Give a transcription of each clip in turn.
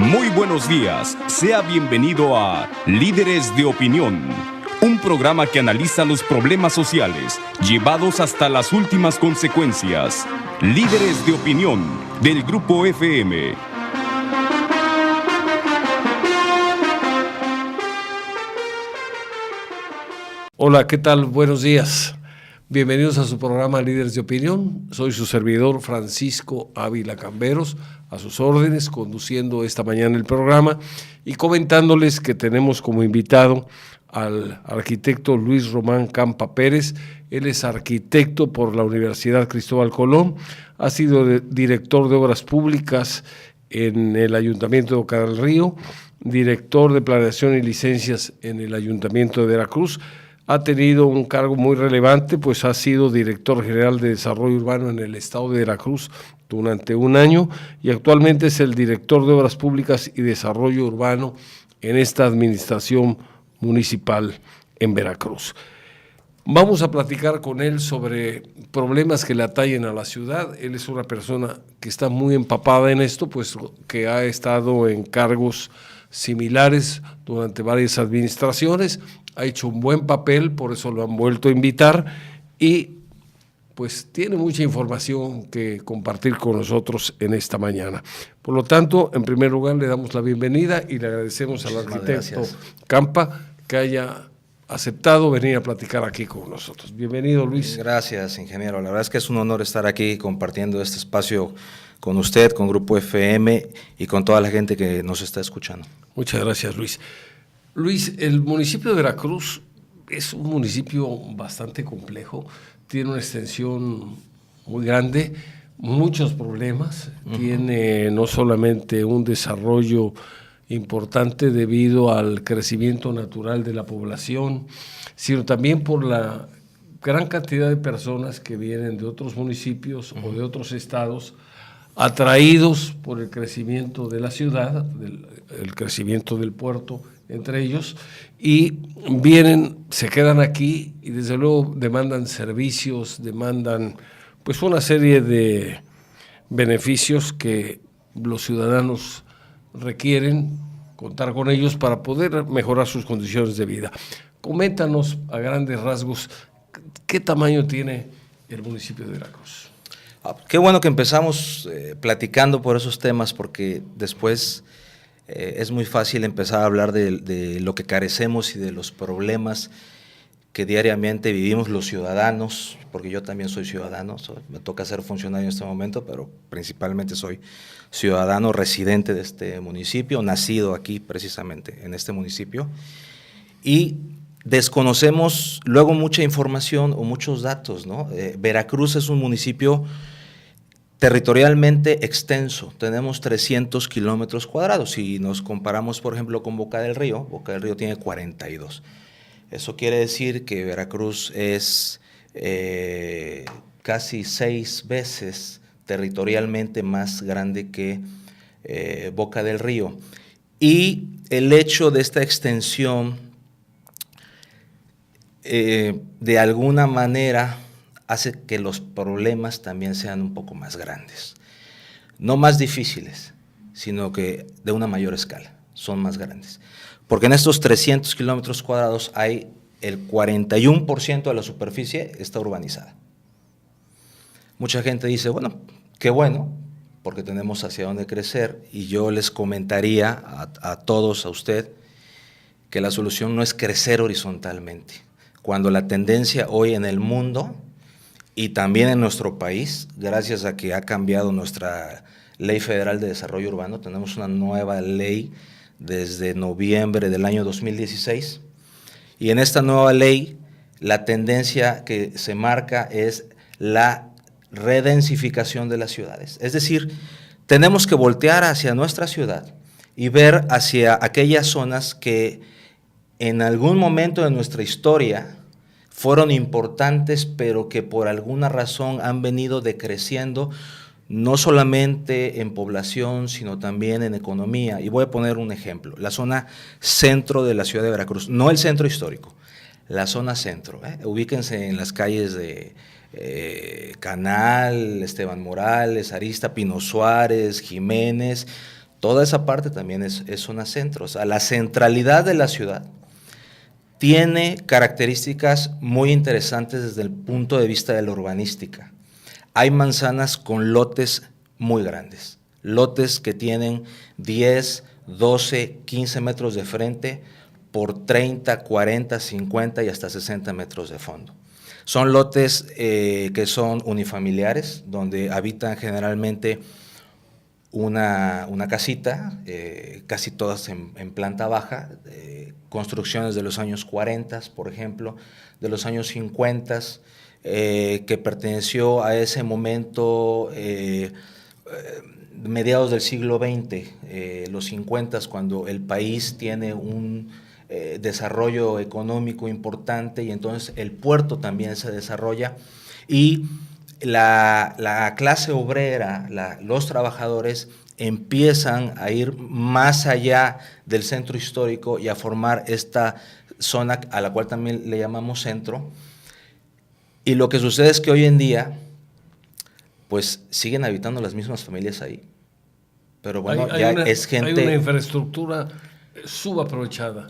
Muy buenos días, sea bienvenido a Líderes de Opinión, un programa que analiza los problemas sociales llevados hasta las últimas consecuencias. Líderes de Opinión, del Grupo FM. Hola, ¿qué tal? Buenos días. Bienvenidos a su programa Líderes de Opinión. Soy su servidor Francisco Ávila Camberos, a sus órdenes, conduciendo esta mañana el programa y comentándoles que tenemos como invitado al arquitecto Luis Román Campa Pérez. Él es arquitecto por la Universidad Cristóbal Colón, ha sido director de Obras Públicas en el Ayuntamiento de Boca del Río, director de Planeación y Licencias en el Ayuntamiento de Veracruz. Ha tenido un cargo muy relevante, pues ha sido director general de Desarrollo Urbano en el estado de Veracruz durante un año y actualmente es el director de Obras Públicas y Desarrollo Urbano en esta administración municipal en Veracruz. Vamos a platicar con él sobre problemas que le atañen a la ciudad. Él es una persona que está muy empapada en esto, pues que ha estado en cargos similares durante varias administraciones, ha hecho un buen papel, por eso lo han vuelto a invitar y pues tiene mucha información que compartir con nosotros en esta mañana. Por lo tanto, en primer lugar le damos la bienvenida y le agradecemos al arquitecto Campa que haya aceptado venir a platicar aquí con nosotros. Bienvenido, Luis. Gracias, ingeniero. La verdad es que es un honor estar aquí compartiendo este espacio con usted, con Grupo FM y con toda la gente que nos está escuchando. Muchas gracias, Luis. Luis, el municipio de Veracruz es un municipio bastante complejo, tiene una extensión muy grande, muchos problemas, tiene no solamente un desarrollo importante debido al crecimiento natural de la población, sino también por la gran cantidad de personas que vienen de otros municipios o de otros estados, atraídos por el crecimiento de la ciudad, el crecimiento del puerto, entre ellos, y vienen, se quedan aquí y desde luego demandan servicios, demandan pues una serie de beneficios que los ciudadanos requieren contar con ellos para poder mejorar sus condiciones de vida. Coméntanos a grandes rasgos qué tamaño tiene el municipio de Veracruz. Qué bueno que empezamos platicando por esos temas, porque después es muy fácil empezar a hablar de lo que carecemos y de los problemas que diariamente vivimos los ciudadanos, porque yo también soy ciudadano, me toca ser funcionario en este momento, pero principalmente soy ciudadano residente de este municipio, nacido aquí precisamente en este municipio, y desconocemos luego mucha información o muchos datos, ¿no? Veracruz es un municipio territorialmente extenso, tenemos 300 kilómetros cuadrados. Si nos comparamos, por ejemplo, con Boca del Río tiene 42. Eso quiere decir que Veracruz es casi 6 veces territorialmente más grande que Boca del Río. Y el hecho de esta extensión, de alguna manera, hace que los problemas también sean un poco más grandes. No más difíciles, sino que de una mayor escala, son más grandes. Porque en estos 300 kilómetros cuadrados hay el 41% de la superficie está urbanizada. Mucha gente dice, bueno, qué bueno, porque tenemos hacia dónde crecer, y yo les comentaría a todos, a usted, que la solución no es crecer horizontalmente. Cuando la tendencia hoy en el mundo y también en nuestro país, gracias a que ha cambiado nuestra Ley Federal de Desarrollo Urbano, tenemos una nueva ley desde noviembre del año 2016, y en esta nueva ley la tendencia que se marca es la redensificación de las ciudades. Es decir, tenemos que voltear hacia nuestra ciudad y ver hacia aquellas zonas que en algún momento de nuestra historia fueron importantes, pero que por alguna razón han venido decreciendo, no solamente en población, sino también en economía. Y voy a poner un ejemplo, la zona centro de la ciudad de Veracruz, no el centro histórico, la zona centro. Ubíquense en las calles de Canal, Esteban Morales, Arista, Pino Suárez, Jiménez, Toda esa parte también es zona centro. O sea, la centralidad de la ciudad tiene características muy interesantes desde el punto de vista de la urbanística. Hay manzanas con lotes muy grandes, lotes que tienen 10, 12, 15 metros de frente por 30, 40, 50 y hasta 60 metros de fondo. Son lotes que son unifamiliares, donde habitan generalmente una casita, casi todas en planta baja, construcciones de los años 40, por ejemplo, de los años 50, que perteneció a ese momento, mediados del siglo XX, los 50, cuando el país tiene un desarrollo económico importante y entonces el puerto también se desarrolla y la clase obrera, los trabajadores empiezan a ir más allá del centro histórico y a formar esta zona a la cual también le llamamos centro. Y lo que sucede es que hoy en día pues siguen habitando las mismas familias ahí. Pero bueno, es gente... Hay una infraestructura subaprovechada.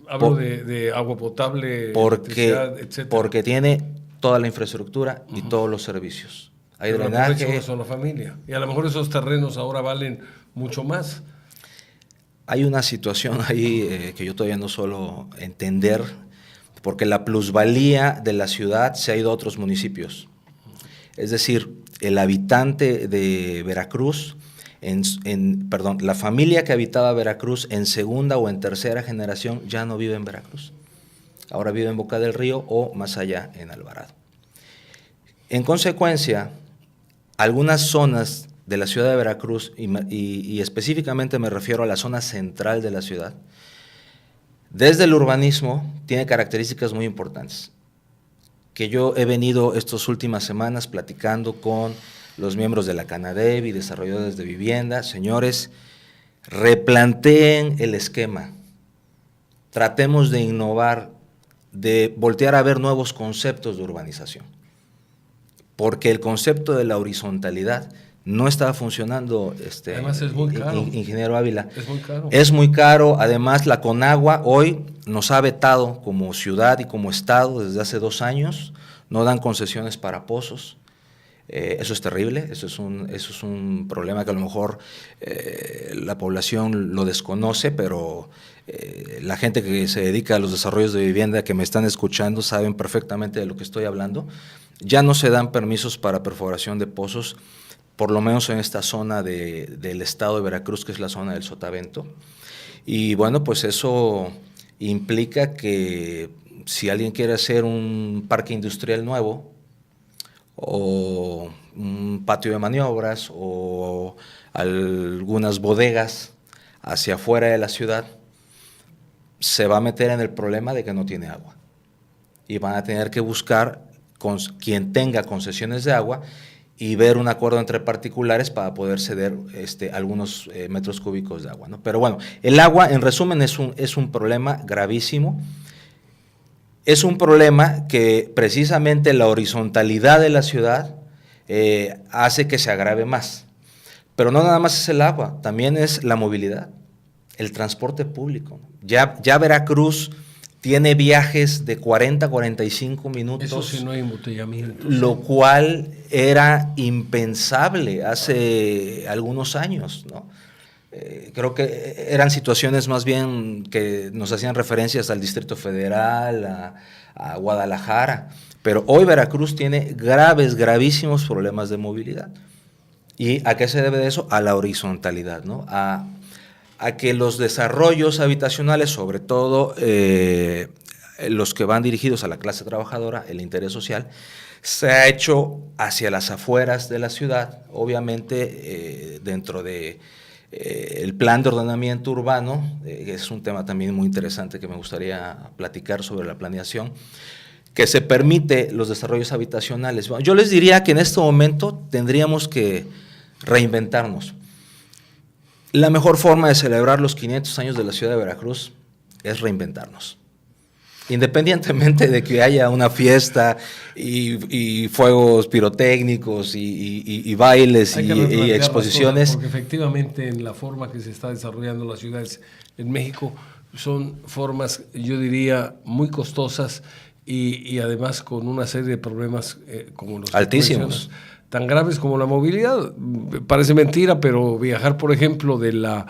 Hablo de agua potable, electricidad, etc. Porque tiene toda la infraestructura y todos los servicios. Hay drenaje. Una sola familia. Y a lo mejor esos terrenos ahora valen mucho más. Hay una situación ahí que yo todavía no suelo entender, porque la plusvalía de la ciudad se ha ido a otros municipios. Es decir, el habitante de Veracruz, la familia que habitaba Veracruz en segunda o en tercera generación ya no vive en Veracruz. Ahora vive en Boca del Río o más allá en Alvarado. En consecuencia, algunas zonas de la ciudad de Veracruz, y específicamente me refiero a la zona central de la ciudad, desde el urbanismo tiene características muy importantes, que yo he venido estas últimas semanas platicando con los miembros de la Canadevi, desarrolladores de vivienda. Señores, replanteen el esquema, tratemos de innovar, de voltear a ver nuevos conceptos de urbanización, porque el concepto de la horizontalidad no estaba funcionando. Además es muy caro. Ingeniero Ávila. Es muy caro. Es muy caro. Además, la Conagua hoy nos ha vetado como ciudad y como estado desde hace 2 años. No dan concesiones para pozos. Eso es terrible. Eso es un problema que a lo mejor la población lo desconoce, pero la gente que se dedica a los desarrollos de vivienda que me están escuchando saben perfectamente de lo que estoy hablando. Ya no se dan permisos para perforación de pozos, por lo menos en esta zona del estado de Veracruz, que es la zona del Sotavento. Y bueno, pues eso implica que si alguien quiere hacer un parque industrial nuevo, o un patio de maniobras, o algunas bodegas hacia afuera de la ciudad, se va a meter en el problema de que no tiene agua. Y van a tener que buscar quien tenga concesiones de agua y ver un acuerdo entre particulares para poder ceder algunos metros cúbicos de agua, ¿no? Pero bueno, el agua, en resumen, es un problema gravísimo. Es un problema que precisamente la horizontalidad de la ciudad hace que se agrave más. Pero no nada más es el agua, también es la movilidad, el transporte público. Ya Veracruz tiene viajes de 40, 45 minutos. Eso sí, no hay embotellamiento. Lo cual era impensable hace algunos años, ¿no? Creo que eran situaciones más bien que nos hacían referencias al Distrito Federal, a Guadalajara, pero hoy Veracruz tiene gravísimos problemas de movilidad. ¿Y a qué se debe de eso? A la horizontalidad, ¿no? A que los desarrollos habitacionales, sobre todo los que van dirigidos a la clase trabajadora, el interés social, se ha hecho hacia las afueras de la ciudad, obviamente dentro de el plan de ordenamiento urbano, es un tema también muy interesante que me gustaría platicar sobre la planeación, que se permite los desarrollos habitacionales. Bueno, yo les diría que en este momento tendríamos que reinventarnos. La mejor forma de celebrar los 500 años de la ciudad de Veracruz es reinventarnos. Independientemente de que haya una fiesta y fuegos pirotécnicos y bailes y exposiciones. Porque efectivamente en la forma que se está desarrollando las ciudades en México son formas, yo diría, muy costosas y además con una serie de problemas como los altísimos, tan graves como la movilidad. Parece mentira, pero viajar, por ejemplo, de la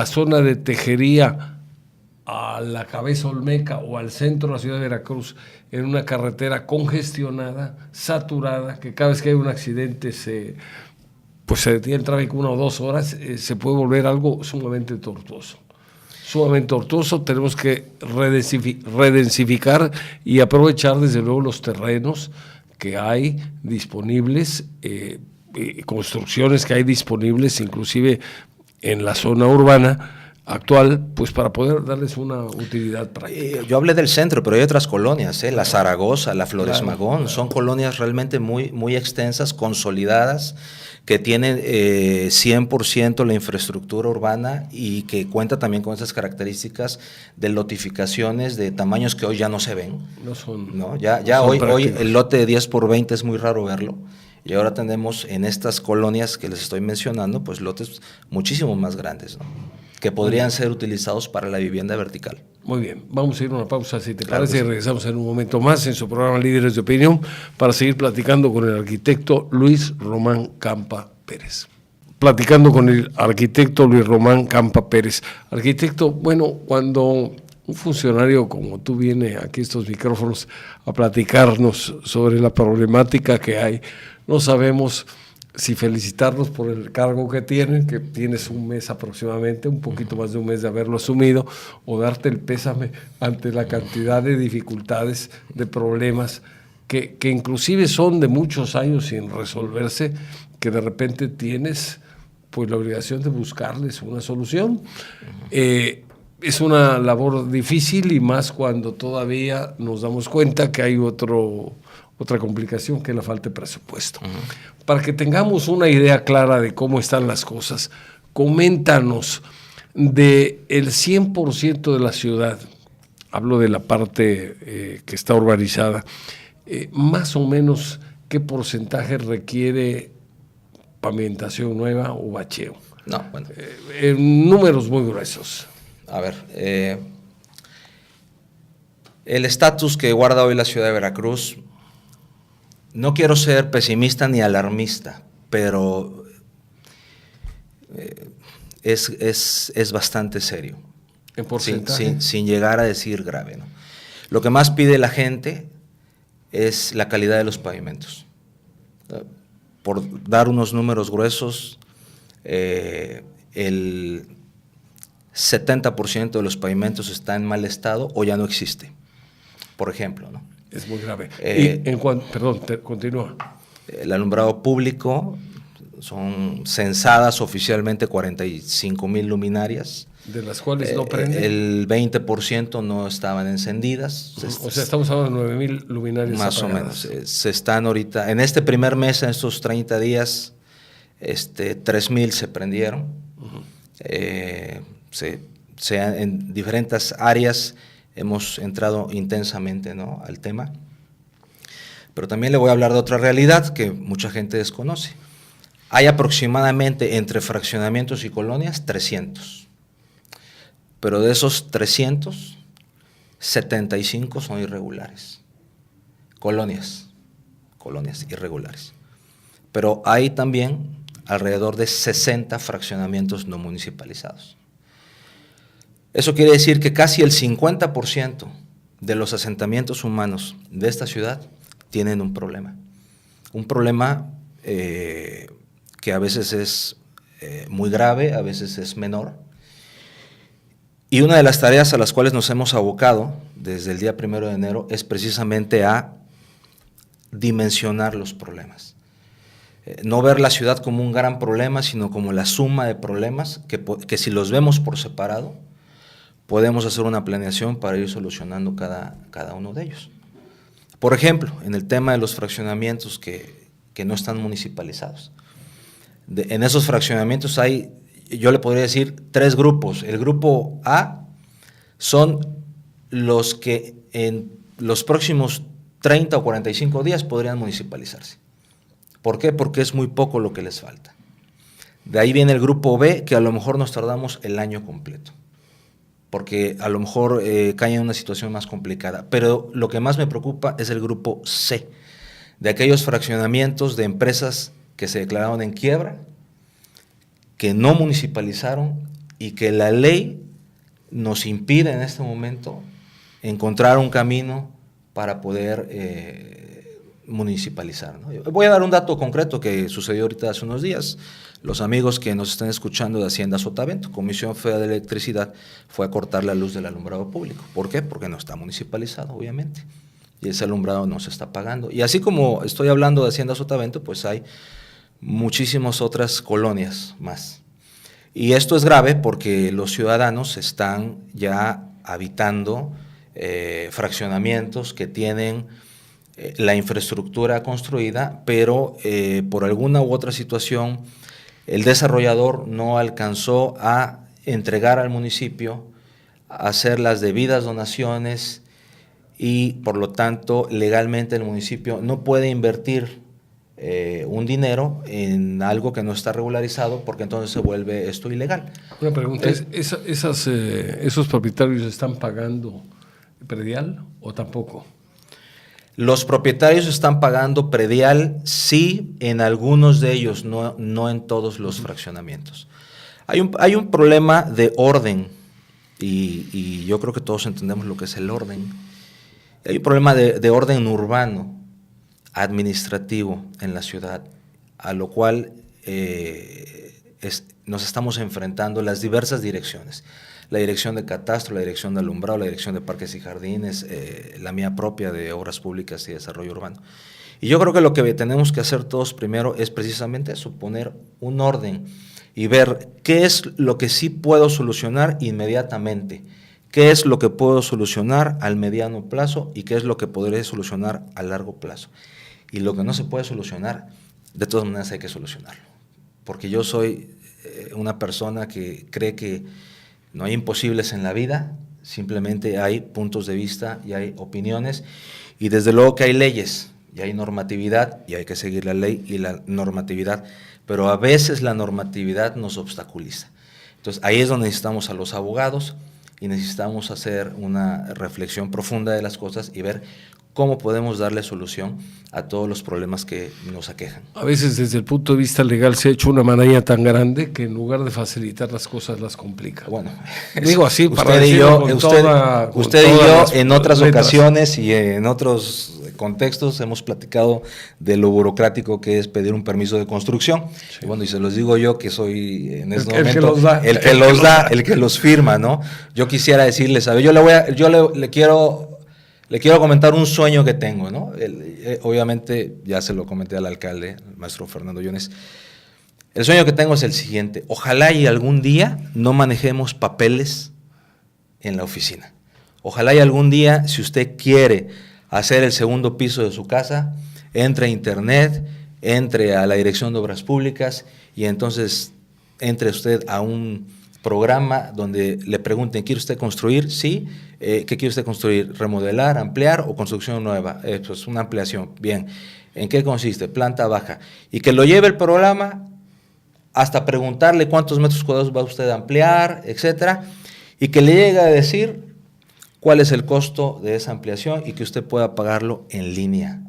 zona de Tejería a la Cabeza Olmeca o al centro de la ciudad de Veracruz en una carretera congestionada, saturada, que cada vez que hay un accidente se detiene el tráfico 1 o 2 horas, se puede volver algo sumamente tortuoso. Sumamente tortuoso. Tenemos que redensificar y aprovechar desde luego los terrenos que hay disponibles, construcciones que hay disponibles, inclusive en la zona urbana actual, pues para poder darles una utilidad práctica. Yo hablé del centro, pero hay otras colonias, la Zaragoza, la Flores Magón, claro. Son colonias realmente muy, muy extensas, consolidadas, que tienen 100% la infraestructura urbana y que cuenta también con esas características de lotificaciones de tamaños que hoy ya no se ven. No son. ¿No? Ya hoy el lote de 10 por 20 es muy raro verlo. Y ahora tenemos en estas colonias que les estoy mencionando, pues lotes muchísimo más grandes, ¿no? Que podrían ser utilizados para la vivienda vertical. Muy bien, vamos a ir a una pausa, si te parece, y regresamos en un momento más en su programa Líderes de Opinión para seguir platicando con el arquitecto Luis Román Campa Pérez. Platicando con el arquitecto Luis Román Campa Pérez. Arquitecto, bueno, cuando un funcionario como tú viene aquí a estos micrófonos a platicarnos sobre la problemática que hay, no sabemos si felicitarlos por el cargo que tienen, que tienes un mes aproximadamente, un poquito más de un mes de haberlo asumido, o darte el pésame ante la cantidad de dificultades, de problemas, que inclusive son de muchos años sin resolverse, que de repente tienes pues la obligación de buscarles una solución. Es una labor difícil y más cuando todavía nos damos cuenta que hay otra complicación, que es la falta de presupuesto. Para que tengamos una idea clara de cómo están las cosas, coméntanos del 100% de la ciudad, hablo de la parte que está urbanizada, más o menos qué porcentaje requiere pavimentación nueva o bacheo. No, bueno. Números muy gruesos. A ver, el estatus que guarda hoy la ciudad de Veracruz, no quiero ser pesimista ni alarmista, pero es bastante serio. ¿En porcentaje? Sin llegar a decir grave, ¿no? Lo que más pide la gente es la calidad de los pavimentos. Por dar unos números gruesos, el 70% de los pavimentos está en mal estado o ya no existe, por ejemplo, ¿no? Es muy grave. Continúa. El alumbrado público, son censadas oficialmente 45,000 luminarias. ¿De las cuales no prenden? El 20% no estaban encendidas. O sea, estamos hablando de 9,000 luminarias más apagadas. o menos. Se están ahorita, en este primer mes, en estos 30 días, 3,000 se prendieron. En diferentes áreas hemos entrado intensamente, ¿no?, al tema. Pero también le voy a hablar de otra realidad que mucha gente desconoce. Hay aproximadamente entre fraccionamientos y colonias 300. Pero de esos 300, 75 son irregulares. Colonias irregulares. Pero hay también alrededor de 60 fraccionamientos no municipalizados. Eso quiere decir que casi el 50% de los asentamientos humanos de esta ciudad tienen un problema. Un problema que a veces es muy grave, a veces es menor. Y una de las tareas a las cuales nos hemos abocado desde el día 1 de enero es precisamente a dimensionar los problemas. No ver la ciudad como un gran problema, sino como la suma de problemas que si los vemos por separado, podemos hacer una planeación para ir solucionando cada uno de ellos. Por ejemplo, en el tema de los fraccionamientos que no están municipalizados. En esos fraccionamientos hay, yo le podría decir, 3 grupos. El grupo A son los que en los próximos 30 o 45 días podrían municipalizarse. ¿Por qué? Porque es muy poco lo que les falta. De ahí viene el grupo B, que a lo mejor nos tardamos el año completo, porque a lo mejor cae en una situación más complicada. Pero lo que más me preocupa es el grupo C, de aquellos fraccionamientos de empresas que se declararon en quiebra, que no municipalizaron y que la ley nos impide en este momento encontrar un camino para poder municipalizar, ¿no? Voy a dar un dato concreto que sucedió ahorita hace unos días. Los amigos que nos están escuchando de Hacienda Sotavento, Comisión Federal de Electricidad, fue a cortar la luz del alumbrado público. ¿Por qué? Porque no está municipalizado, obviamente, y ese alumbrado no se está pagando. Y así como estoy hablando de Hacienda Sotavento, pues hay muchísimas otras colonias más. Y esto es grave porque los ciudadanos están ya habitando fraccionamientos que tienen la infraestructura construida, pero por alguna u otra situación el desarrollador no alcanzó a entregar al municipio, a hacer las debidas donaciones y por lo tanto legalmente el municipio no puede invertir un dinero en algo que no está regularizado, porque entonces se vuelve esto ilegal. Una pregunta, ¿esos propietarios están pagando predial o tampoco? Los propietarios están pagando predial, sí, en algunos de ellos, no en todos los fraccionamientos. Hay un problema de orden, y yo creo que todos entendemos lo que es el orden. Hay un problema de orden urbano, administrativo en la ciudad, a lo cual nos estamos enfrentando las diversas direcciones. La dirección de catastro, la dirección de alumbrado, la dirección de parques y jardines, la mía propia de obras públicas y desarrollo urbano. Y yo creo que lo que tenemos que hacer todos primero es precisamente eso, poner un orden y ver qué es lo que sí puedo solucionar inmediatamente, qué es lo que puedo solucionar al mediano plazo y qué es lo que podré solucionar a largo plazo. Y lo que no se puede solucionar, de todas maneras hay que solucionarlo. Porque yo soy una persona que cree que no hay imposibles en la vida, simplemente hay puntos de vista y hay opiniones, y desde luego que hay leyes y hay normatividad y hay que seguir la ley y la normatividad, pero a veces la normatividad nos obstaculiza. Entonces ahí es donde necesitamos a los abogados y necesitamos hacer una reflexión profunda de las cosas y ver cómo podemos darle solución a todos los problemas que nos aquejan. A veces desde el punto de vista legal se ha hecho una maraña tan grande que en lugar de facilitar las cosas las complica. Bueno, digo así, usted y yo en otras ocasiones y en otros contextos hemos platicado de lo burocrático que es pedir un permiso de construcción. Sí. Y bueno, y se los digo yo que soy en ese momento el que los firma, ¿no? Yo quisiera decirles, a ver, yo le quiero comentar un sueño que tengo, ¿no? Obviamente, ya se lo comenté al alcalde, al maestro Fernando Yunes. El sueño que tengo es el siguiente: ojalá y algún día no manejemos papeles en la oficina. Ojalá y algún día, si usted quiere hacer el segundo piso de su casa, entre a internet, entre a la Dirección de Obras Públicas y entonces entre usted a un programa donde le pregunten, ¿quiere usted construir? Sí. ¿Qué quiere usted construir? ¿Remodelar, ampliar o construcción nueva? Pues una ampliación. Bien. ¿En qué consiste? Planta baja. Y que lo lleve el programa hasta preguntarle cuántos metros cuadrados va usted a ampliar, etcétera, y que le llegue a decir cuál es el costo de esa ampliación y que usted pueda pagarlo en línea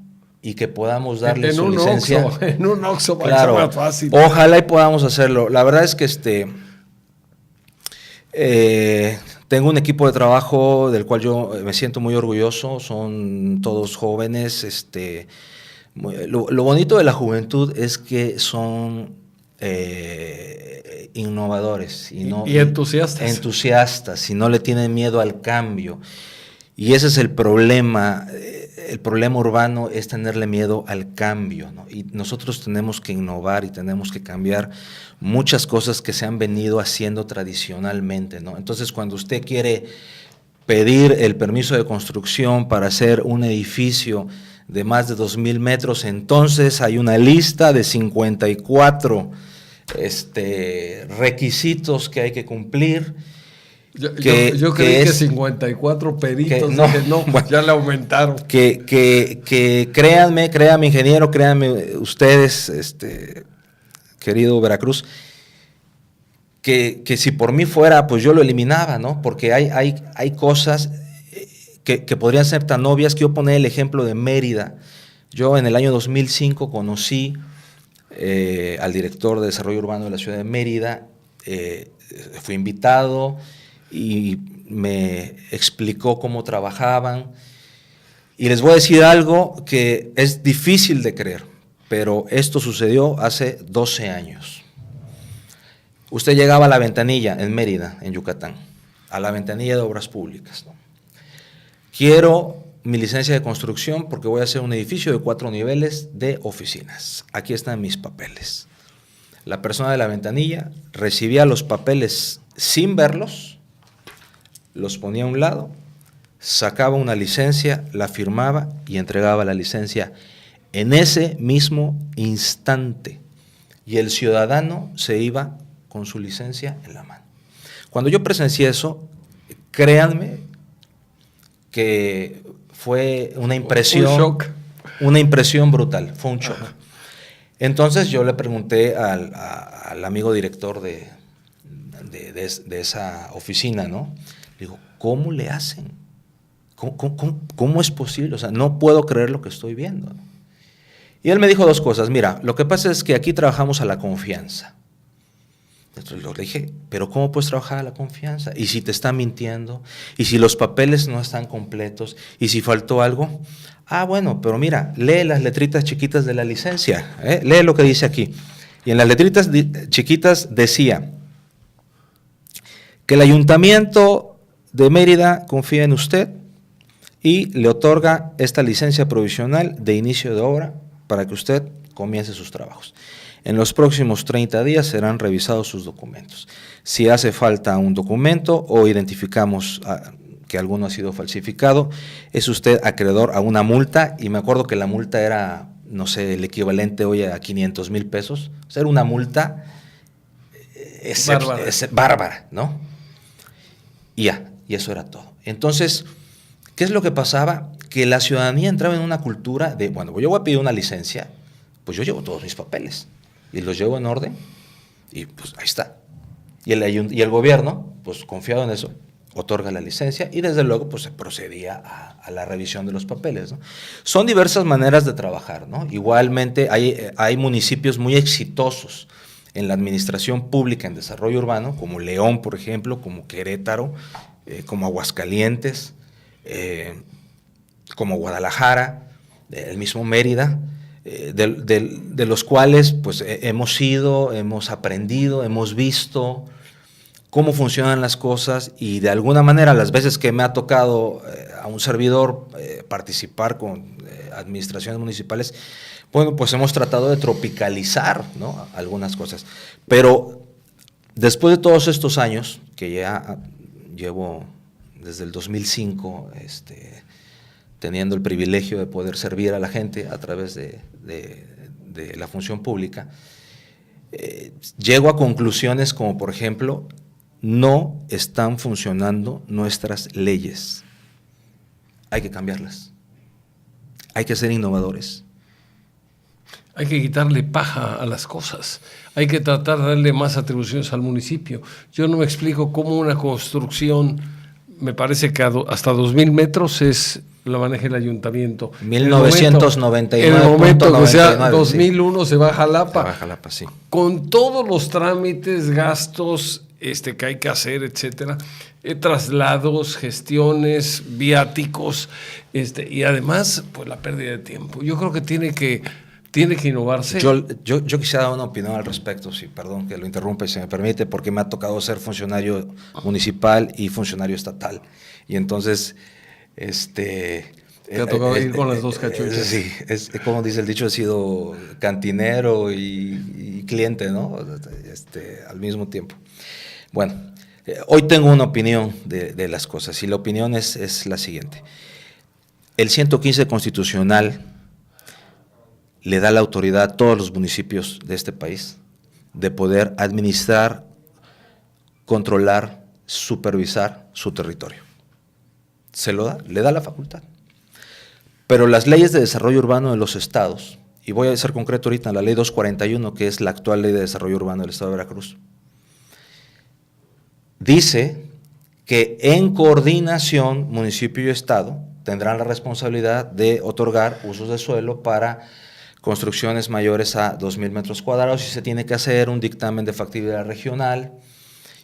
y que podamos darle su licencia. En un Oxxo, claro, más fácil. Ojalá y podamos hacerlo. La verdad es que tengo un equipo de trabajo del cual yo me siento muy orgulloso, son todos jóvenes. Lo bonito de la juventud es que son innovadores y entusiastas y no le tienen miedo al cambio. Y ese es el problema. El problema urbano es tenerle miedo al cambio, ¿no? Y nosotros tenemos que innovar y tenemos que cambiar muchas cosas que se han venido haciendo tradicionalmente, ¿no? Entonces, cuando usted quiere pedir el permiso de construcción para hacer un edificio de más de 2,000 metros, entonces hay una lista de 54 requisitos que hay que cumplir. Yo creí que 54 peritos, no, dije, no, bueno, ya le aumentaron. Créanme ingeniero, créanme ustedes, querido Veracruz, que si por mí fuera, pues yo lo eliminaba, ¿no? Porque hay cosas que podrían ser tan obvias. Quiero poner el ejemplo de Mérida. Yo en el año 2005 conocí al director de desarrollo urbano de la ciudad de Mérida, fui invitado y me explicó cómo trabajaban. Y les voy a decir algo que es difícil de creer, pero esto sucedió hace 12 años. Usted llegaba a la ventanilla en Mérida, en Yucatán, a la ventanilla de obras públicas, ¿no? Quiero mi licencia de construcción porque voy a hacer un edificio de 4 niveles de oficinas. Aquí están mis papeles. La persona de la ventanilla recibía los papeles sin verlos, los ponía a un lado, sacaba una licencia, la firmaba y entregaba la licencia en ese mismo instante. Y el ciudadano se iba con su licencia en la mano. Cuando yo presencié eso, créanme que fue una impresión brutal, fue un shock. Ajá. Entonces yo le pregunté al amigo director de esa oficina, ¿no? Le digo, ¿cómo le hacen? ¿Cómo es posible? O sea, no puedo creer lo que estoy viendo. Y él me dijo 2 cosas. Mira, lo que pasa es que aquí trabajamos a la confianza. Entonces le dije, pero ¿cómo puedes trabajar a la confianza? ¿Y si te está mintiendo? ¿Y si los papeles no están completos? ¿Y si faltó algo? Ah, bueno, pero mira, lee las letritas chiquitas de la licencia, lee lo que dice aquí. Y en las letritas chiquitas decía que el Ayuntamiento de Mérida confía en usted y le otorga esta licencia provisional de inicio de obra para que usted comience sus trabajos. En los próximos 30 días serán revisados sus documentos. Si hace falta un documento o identificamos que alguno ha sido falsificado, es usted acreedor a una multa, y me acuerdo que la multa era, no sé, el equivalente hoy a 500,000 pesos. O sea, era una multa bárbara, ¿no? Y eso era todo. Entonces, ¿qué es lo que pasaba? Que la ciudadanía entraba en una cultura de, bueno, yo voy a pedir una licencia, pues yo llevo todos mis papeles y los llevo en orden y pues ahí está. Y el gobierno, pues confiado en eso, otorga la licencia y desde luego pues se procedía a la revisión de los papeles, ¿no? Son diversas maneras de trabajar, ¿no? Igualmente hay municipios muy exitosos en la administración pública en desarrollo urbano, como León, por ejemplo, como Querétaro, como Aguascalientes, como Guadalajara, el mismo Mérida, de los cuales pues hemos ido, hemos aprendido, hemos visto cómo funcionan las cosas, y de alguna manera las veces que me ha tocado a un servidor participar con administraciones municipales, bueno, pues hemos tratado de tropicalizar, ¿no?, algunas cosas. Pero después de todos estos años, que ya llevo desde el 2005 teniendo el privilegio de poder servir a la gente a través de la función pública, llego a conclusiones como, por ejemplo, no están funcionando nuestras leyes. Hay que cambiarlas. Hay que ser innovadores. Hay que quitarle paja a las cosas. Hay que tratar de darle más atribuciones al municipio. Yo no me explico cómo una construcción, me parece que hasta 2,000 metros la maneja el ayuntamiento. 1999. En el momento que sea 2001 sí. Se va a Jalapa. Se va a Jalapa, sí. Con todos los trámites, gastos que hay que hacer, etcétera, traslados, gestiones, viáticos, y además, pues la pérdida de tiempo. Yo creo que tiene que innovarse. Yo quisiera dar una opinión al respecto, sí, perdón que lo interrumpa, si se me permite, porque me ha tocado ser funcionario municipal y funcionario estatal. Y entonces, te ha tocado ir con las dos cachuchas. Sí, es como dice el dicho, he sido cantinero y cliente, ¿no? Al mismo tiempo. Bueno, hoy tengo una opinión de las cosas, y la opinión es la siguiente. El 115 constitucional le da la autoridad a todos los municipios de este país de poder administrar, controlar supervisar su territorio. Se lo da, le da la facultad. Pero las leyes de desarrollo urbano de los estados, y voy a ser concreto ahorita en la ley 241, que es la actual ley de desarrollo urbano del estado de Veracruz, dice que en coordinación municipio y estado tendrán la responsabilidad de otorgar usos de suelo para construcciones mayores a 2,000 metros cuadrados y se tiene que hacer un dictamen de factibilidad regional.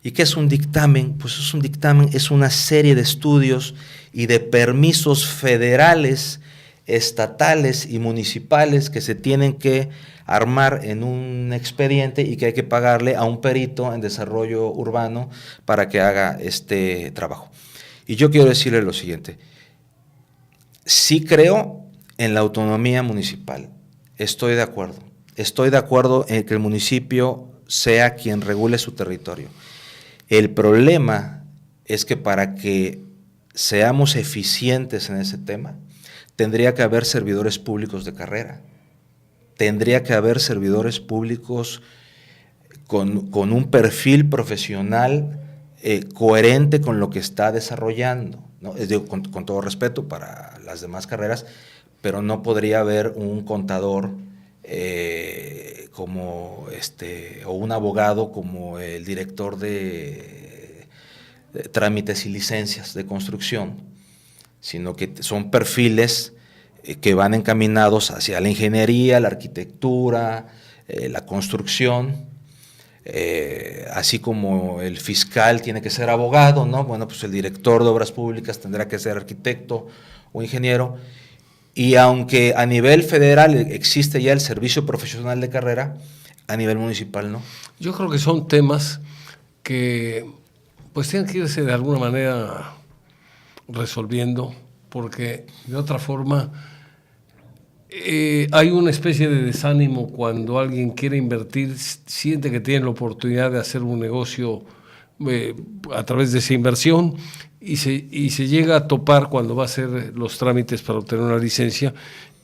¿Y qué es un dictamen? Pues es un dictamen, es una serie de estudios y de permisos federales, estatales y municipales que se tienen que armar en un expediente y que hay que pagarle a un perito en desarrollo urbano para que haga este trabajo. Y yo quiero decirle lo siguiente, sí creo en la autonomía municipal, estoy de acuerdo en que el municipio sea quien regule su territorio. El problema es que para que seamos eficientes en ese tema, tendría que haber servidores públicos de carrera, tendría que haber servidores públicos con un perfil profesional coherente con lo que está desarrollando, ¿no? Digo, con todo respeto para las demás carreras, pero no podría haber un contador o un abogado como el director de trámites y licencias de construcción, sino que son perfiles que van encaminados hacia la ingeniería, la arquitectura, la construcción, así como el fiscal tiene que ser abogado, ¿no? Bueno, pues el director de obras públicas tendrá que ser arquitecto o ingeniero. Y aunque a nivel federal existe ya el servicio profesional de carrera, a nivel municipal no. Yo creo que son temas que pues tienen que irse de alguna manera resolviendo, porque de otra forma hay una especie de desánimo cuando alguien quiere invertir, siente que tiene la oportunidad de hacer un negocio a través de esa inversión y se llega a topar cuando va a hacer los trámites para obtener una licencia,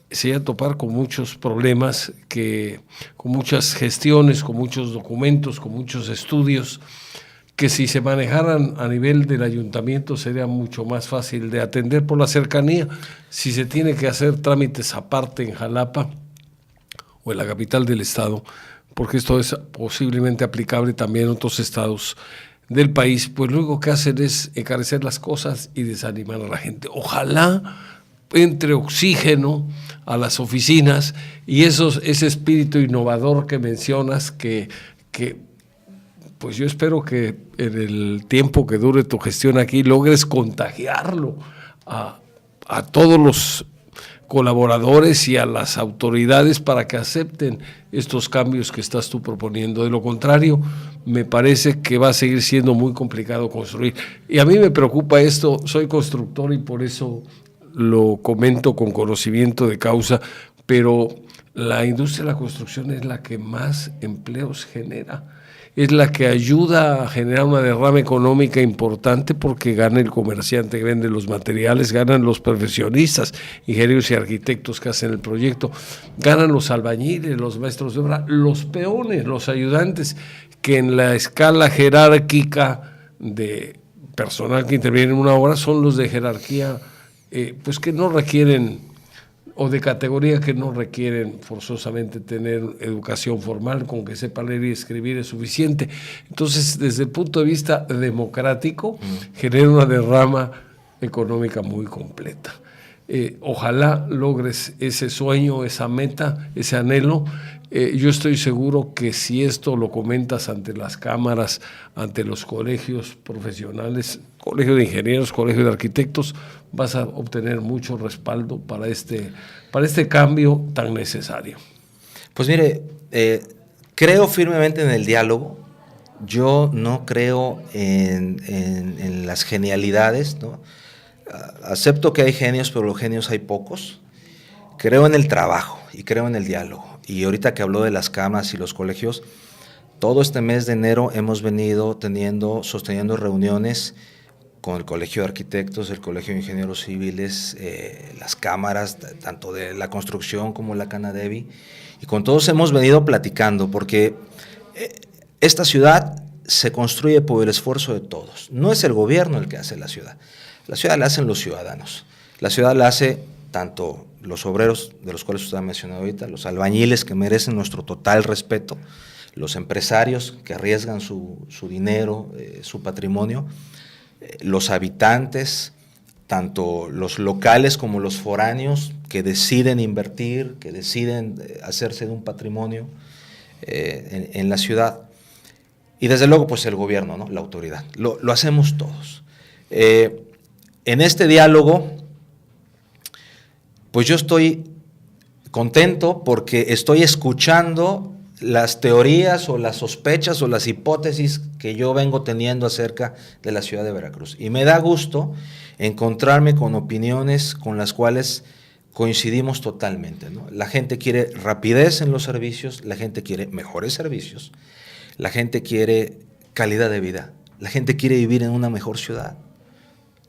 se llega a topar con muchos problemas, con muchas gestiones, con muchos documentos, con muchos estudios, que si se manejaran a nivel del ayuntamiento sería mucho más fácil de atender por la cercanía. Si se tiene que hacer trámites aparte en Jalapa o en la capital del estado, porque esto es posiblemente aplicable también en otros estados del país, pues lo único que hacen es encarecer las cosas y desanimar a la gente. Ojalá entre oxígeno a las oficinas y ese espíritu innovador que mencionas, que pues yo espero que en el tiempo que dure tu gestión aquí logres contagiarlo a todos los colaboradores y a las autoridades para que acepten estos cambios que estás tú proponiendo. De lo contrario, me parece que va a seguir siendo muy complicado construir. Y a mí me preocupa esto, soy constructor y por eso lo comento con conocimiento de causa, pero la industria de la construcción es la que más empleos genera. Es la que ayuda a generar una derrama económica importante porque gana el comerciante que vende los materiales, ganan los profesionistas, ingenieros y arquitectos que hacen el proyecto, ganan los albañiles, los maestros de obra, los peones, los ayudantes, que en la escala jerárquica de personal que interviene en una obra son los de jerarquía, pues que no requieren, o de categoría que no requieren forzosamente tener educación formal, con que sepa leer y escribir es suficiente. Entonces, desde el punto de vista democrático, genera una derrama económica muy completa. Ojalá logres ese sueño, esa meta, ese anhelo. Yo estoy seguro que si esto lo comentas ante las cámaras, ante los colegios profesionales, colegio de ingenieros, colegio de arquitectos, vas a obtener mucho respaldo para este cambio tan necesario. Pues mire, creo firmemente en el diálogo. Yo no creo en las genialidades, ¿no? Acepto que hay genios, pero los genios hay pocos. Creo en el trabajo y creo en el diálogo. Y ahorita que habló de las cámaras y los colegios, todo este mes de enero hemos venido sosteniendo reuniones con el Colegio de Arquitectos, el Colegio de Ingenieros Civiles, las cámaras, tanto de la construcción como la Canadevi, y con todos hemos venido platicando, porque esta ciudad se construye por el esfuerzo de todos. No es el gobierno el que hace la ciudad la hacen los ciudadanos. La ciudad la hace tanto los obreros, de los cuales usted ha mencionado ahorita, los albañiles que merecen nuestro total respeto, los empresarios que arriesgan su dinero, su patrimonio, los habitantes, tanto los locales como los foráneos que deciden invertir, que deciden hacerse de un patrimonio en la ciudad. Y desde luego pues el gobierno, ¿no? La autoridad. Lo hacemos todos. En este diálogo, pues yo estoy contento porque estoy escuchando las teorías o las sospechas o las hipótesis que yo vengo teniendo acerca de la ciudad de Veracruz. Y me da gusto encontrarme con opiniones con las cuales coincidimos totalmente, ¿no? La gente quiere rapidez en los servicios, la gente quiere mejores servicios, la gente quiere calidad de vida, la gente quiere vivir en una mejor ciudad,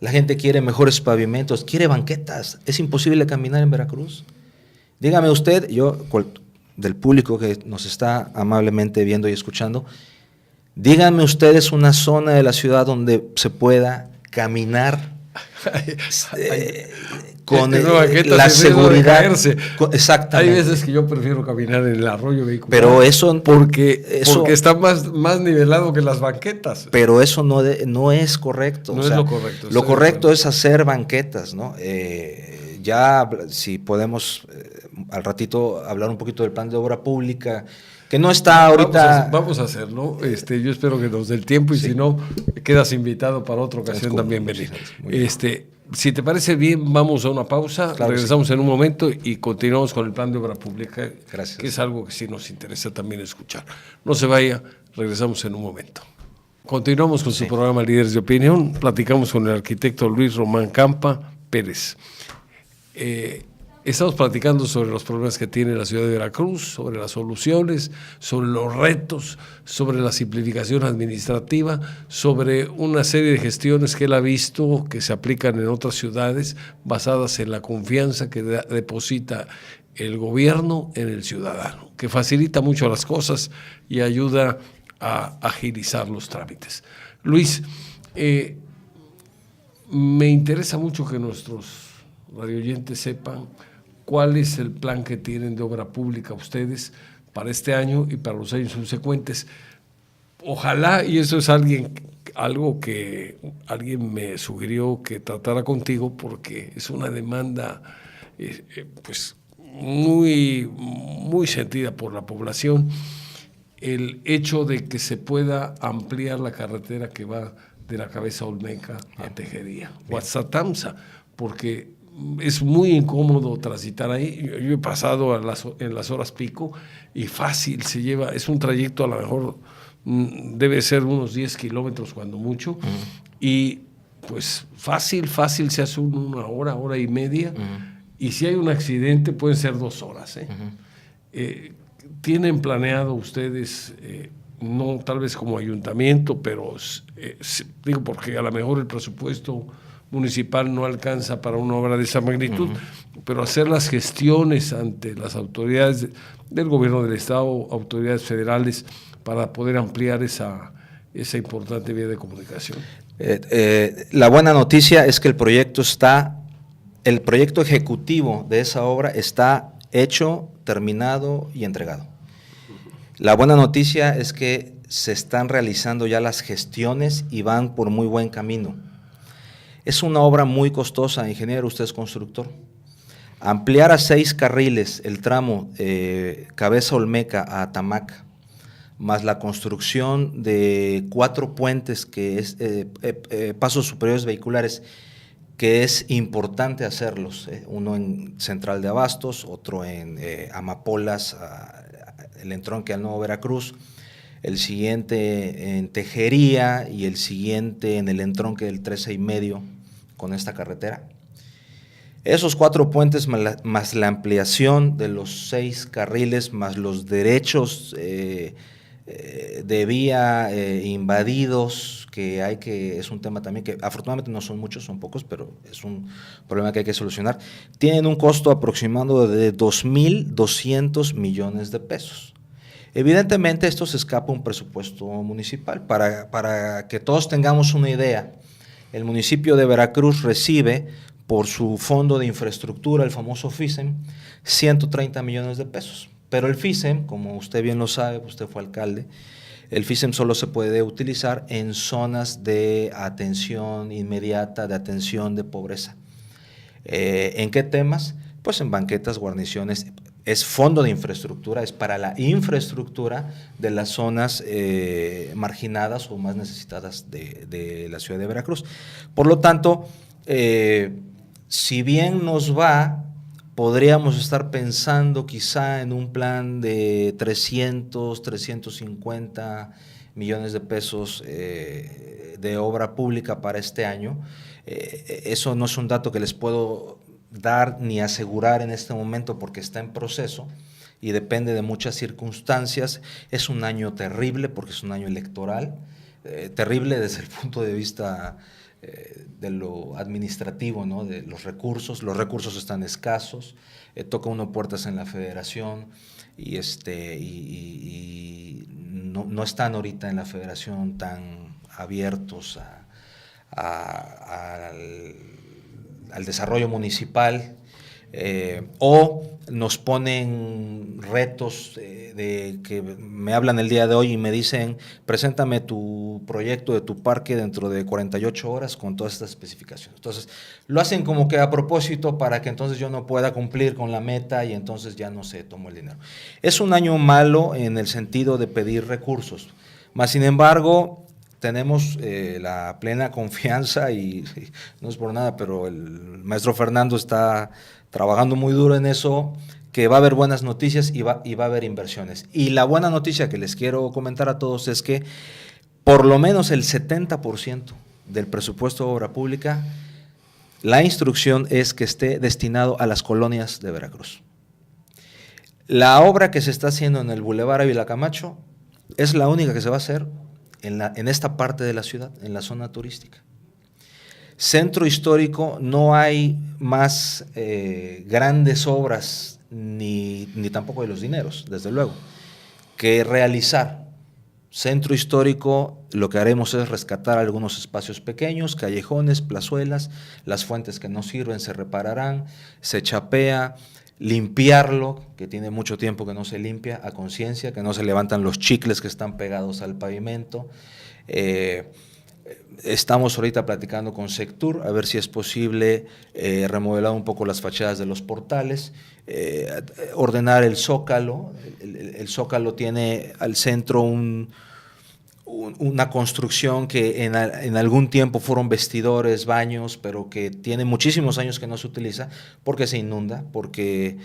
la gente quiere mejores pavimentos, quiere banquetas. Es imposible caminar en Veracruz. Dígame usted, yo, del público que nos está amablemente viendo y escuchando, díganme ustedes una zona de la ciudad donde se pueda caminar con la seguridad. Exactamente. Hay veces que yo prefiero caminar en el arroyo vehicular. Pero eso porque está más nivelado que las banquetas. Pero eso no es correcto. No es lo correcto. Lo correcto es hacer banquetas, ¿no? Ya si podemos al ratito hablar un poquito del plan de obra pública, que no está ahorita. Vamos a hacerlo. Yo espero que nos dé el tiempo y si no, quedas invitado para otra ocasión también venir. Si te parece bien, vamos a una pausa, claro, regresamos en un momento y continuamos con el plan de obra pública, gracias, que es algo que sí nos interesa también escuchar. No se vaya, regresamos en un momento. Continuamos con su programa Líderes de Opinión, platicamos con el arquitecto Luis Román Campa Pérez. Estamos platicando sobre los problemas que tiene la ciudad de Veracruz, sobre las soluciones, sobre los retos, sobre la simplificación administrativa, sobre una serie de gestiones que él ha visto que se aplican en otras ciudades basadas en la confianza que deposita el gobierno en el ciudadano, que facilita mucho las cosas y ayuda a agilizar los trámites. Luis, me interesa mucho que nuestros radioyentes sepan cuál es el plan que tienen de obra pública ustedes para este año y para los años subsecuentes. Ojalá, y eso es algo que alguien me sugirió que tratara contigo, porque es una demanda pues muy, muy sentida por la población, el hecho de que se pueda ampliar la carretera que va de la Cabeza Olmeca a Tejería, o a Zatamza, porque es muy incómodo transitar ahí. Yo he pasado en las horas pico y fácil se lleva, es un trayecto a lo mejor debe ser unos 10 kilómetros cuando mucho, y pues fácil se hace una hora y media, y si hay un accidente pueden ser 2 horas. ¿Tienen planeado ustedes, no tal vez como ayuntamiento, pero digo porque a lo mejor el presupuesto municipal no alcanza para una obra de esa magnitud, pero hacer las gestiones ante las autoridades del gobierno del estado, autoridades federales, para poder ampliar esa importante vía de comunicación? La buena noticia es que el proyecto ejecutivo de esa obra está hecho, terminado y entregado. La buena noticia es que se están realizando ya las gestiones y van por muy buen camino. Es una obra muy costosa, ingeniero, usted es constructor. Ampliar a 6 carriles el tramo Cabeza Olmeca a Atamaca, más la construcción de 4 puentes, que es pasos superiores vehiculares, que es importante hacerlos, uno en Central de Abastos, otro en Amapolas, el entronque al Nuevo Veracruz, el siguiente en Tejería y el siguiente en el entronque del 13 y medio con esta carretera. Esos 4 puentes más la ampliación de los 6 carriles, más los derechos de vía invadidos, es un tema también que afortunadamente no son muchos, son pocos, pero es un problema que hay que solucionar. Tienen un costo aproximado de 2,200 millones de pesos. Evidentemente esto se escapa a un presupuesto municipal. Para que todos tengamos una idea, el municipio de Veracruz recibe por su fondo de infraestructura, el famoso FISEM, 130 millones de pesos. Pero el FISEM, como usted bien lo sabe, usted fue alcalde, el FISEM solo se puede utilizar en zonas de atención inmediata, de atención de pobreza. ¿En qué temas? Pues en banquetas, guarniciones. Es fondo de infraestructura, es para la infraestructura de las zonas marginadas o más necesitadas de la ciudad de Veracruz. Por lo tanto, si bien nos va, podríamos estar pensando quizá en un plan de 300, 350 millones de pesos de obra pública para este año. Eso no es un dato que les puedo dar ni asegurar en este momento porque está en proceso y depende de muchas circunstancias. Es un año terrible porque es un año electoral, terrible desde el punto de vista de lo administrativo, ¿no? De los recursos están escasos, toca uno puertas en la federación y no están ahorita en la federación tan abiertos al desarrollo municipal, o nos ponen retos de que me hablan el día de hoy y me dicen, preséntame tu proyecto de tu parque dentro de 48 horas con todas estas especificaciones. Entonces, lo hacen como que a propósito para que entonces yo no pueda cumplir con la meta y entonces ya no se tomó el dinero. Es un año malo en el sentido de pedir recursos, más sin embargo, tenemos la plena confianza y no es por nada, pero el maestro Fernando está trabajando muy duro en eso, que va a haber buenas noticias y va a haber inversiones. Y la buena noticia que les quiero comentar a todos es que por lo menos el 70% del presupuesto de obra pública, la instrucción es que esté destinado a las colonias de Veracruz. La obra que se está haciendo en el Boulevard Ávila Camacho es la única que se va a hacer en esta parte de la ciudad, en la zona turística. Centro histórico, no hay más grandes obras, ni tampoco de los dineros, desde luego, que realizar. Centro histórico, lo que haremos es rescatar algunos espacios pequeños, callejones, plazuelas, las fuentes que no sirven se repararán, se chapea, limpiarlo, que tiene mucho tiempo que no se limpia a conciencia, que no se levantan los chicles que están pegados al pavimento. Estamos ahorita platicando con Sectur a ver si es posible remodelar un poco las fachadas de los portales, ordenar el zócalo. El zócalo tiene al centro una construcción que en algún tiempo fueron vestidores, baños, pero que tiene muchísimos años que no se utiliza porque se inunda, porque